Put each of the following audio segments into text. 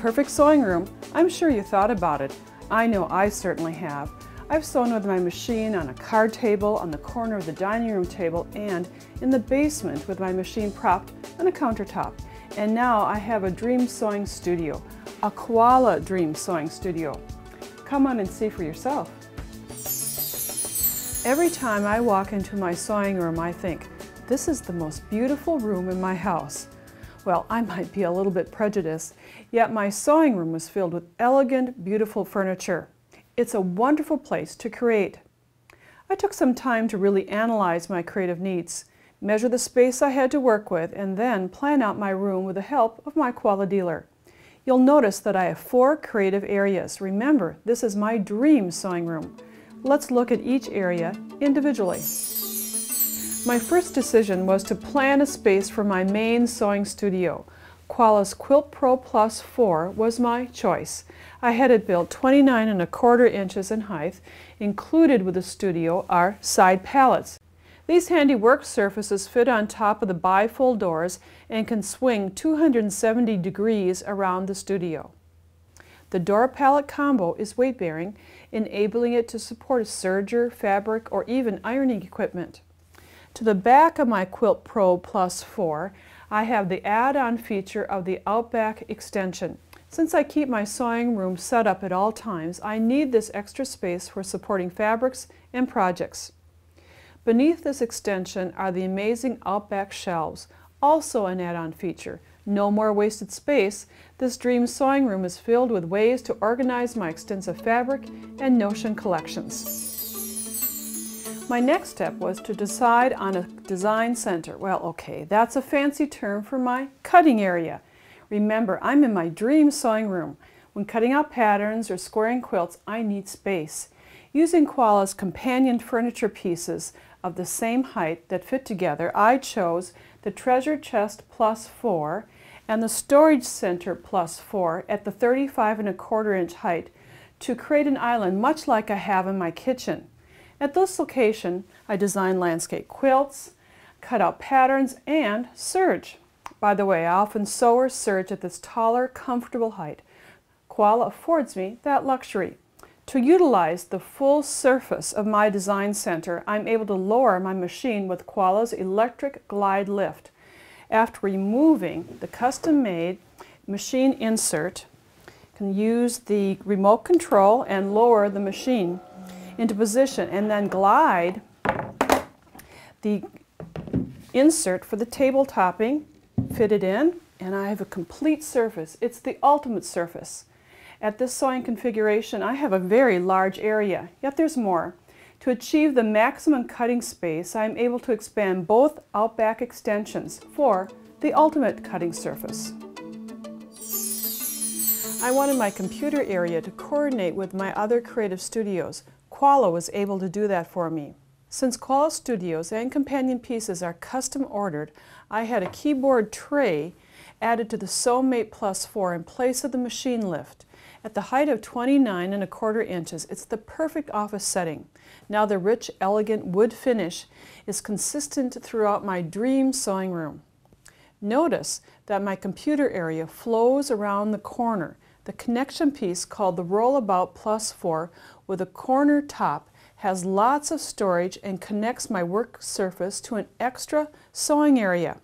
perfect sewing room? I'm sure you thought about it. I know I certainly have. I've sewn with my machine on a card table, on the corner of the dining room table, and in the basement with my machine propped on a countertop. And now I have a dream sewing studio, a koala dream sewing studio. Come on and see for yourself. Every time I walk into my sewing room, I think, this is the most beautiful room in my house. Well, I might be a little bit prejudiced, yet my sewing room is filled with elegant, beautiful furniture. It's a wonderful place to create. I took some time to really analyze my creative needs, measure the space I had to work with, and then plan out my room with the help of my koala dealer. You'll notice that I have 4 creative areas. Remember, this is my dream sewing room. Let's look at each area individually. My first decision was to plan a space for my main sewing studio. Koala's Quilt Pro Plus 4 was my choice. I had it built 29¼ inches in height. Included with the studio are side pallets. These handy work surfaces fit on top of the bifold doors and can swing 270 degrees around the studio. The door pallet combo is weight-bearing, enabling it to support a serger, fabric, or even ironing equipment. To the back of my Quilt Pro Plus 4, I have the add-on feature of the Outback extension. Since I keep my sewing room set up at all times, I need this extra space for supporting fabrics and projects. Beneath this extension are the amazing Outback shelves, also an add-on feature. No more wasted space. This dream sewing room is filled with ways to organize my extensive fabric and notion collections. My next step was to decide on a design center. Well, okay, that's a fancy term for my cutting area. Remember, I'm in my dream sewing room. When cutting out patterns or squaring quilts, I need space. Using Koala's companion furniture pieces of the same height that fit together, I chose the Treasure Chest Plus 4 and the Storage Center Plus 4 at the 35¼ inch height to create an island much like I have in my kitchen. At this location, I designed landscape quilts, cut out patterns, and serge. By the way, I often sew or serge at this taller, comfortable height. Koala affords me that luxury. To utilize the full surface of my design center, I'm able to lower my machine with Koala's electric glide lift. After removing the custom-made machine insert, you can use the remote control and lower the machine into position and then glide the insert for the table topping, fit it in, and I have a complete surface. It's the ultimate surface. At this sewing configuration, I have a very large area, yet there's more. To achieve the maximum cutting space, I'm able to expand both Outback extensions for the ultimate cutting surface. I wanted my computer area to coordinate with my other creative studios. Koala was able to do that for me. Since Koala Studios and companion pieces are custom ordered, I had a keyboard tray added to the SewMate Plus 4 in place of the machine lift. At the height of 29¼ inches, it's the perfect office setting. Now the rich, elegant wood finish is consistent throughout my dream sewing room. Notice that my computer area flows around the corner. The connection piece, called the Rollabout Plus 4 with a corner top, has lots of storage and connects my work surface to an extra sewing area.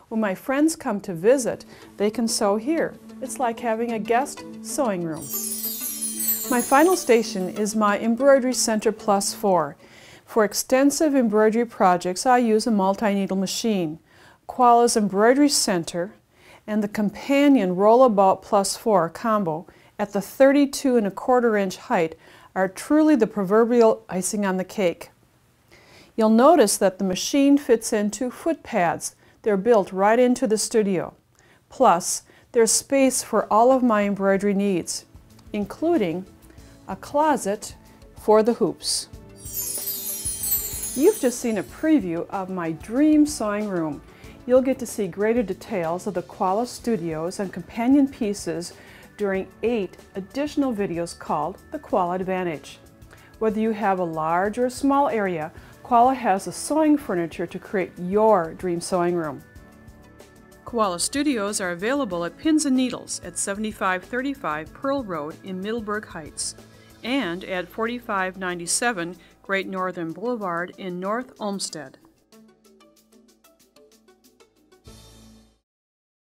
When my friends come to visit, they can sew here. It's like having a guest sewing room. My final station is my Embroidery Center Plus 4. For extensive embroidery projects, I use a multi-needle machine. Koala's Embroidery Center and the companion Rollabout Plus 4 combo at the 32¼ inch height are truly the proverbial icing on the cake. You'll notice that the machine fits into foot pads. They're built right into the studio. Plus, there's space for all of my embroidery needs, including a closet for the hoops. You've just seen a preview of my dream sewing room. You'll get to see greater details of the Koala Studios and companion pieces during 8 additional videos called the Koala Advantage. Whether you have a large or a small area, Koala has the sewing furniture to create your dream sewing room. Koala Studios are available at Pins and Needles at 7535 Pearl Road in Middleburg Heights and at 4597 Great Northern Boulevard in North Olmsted.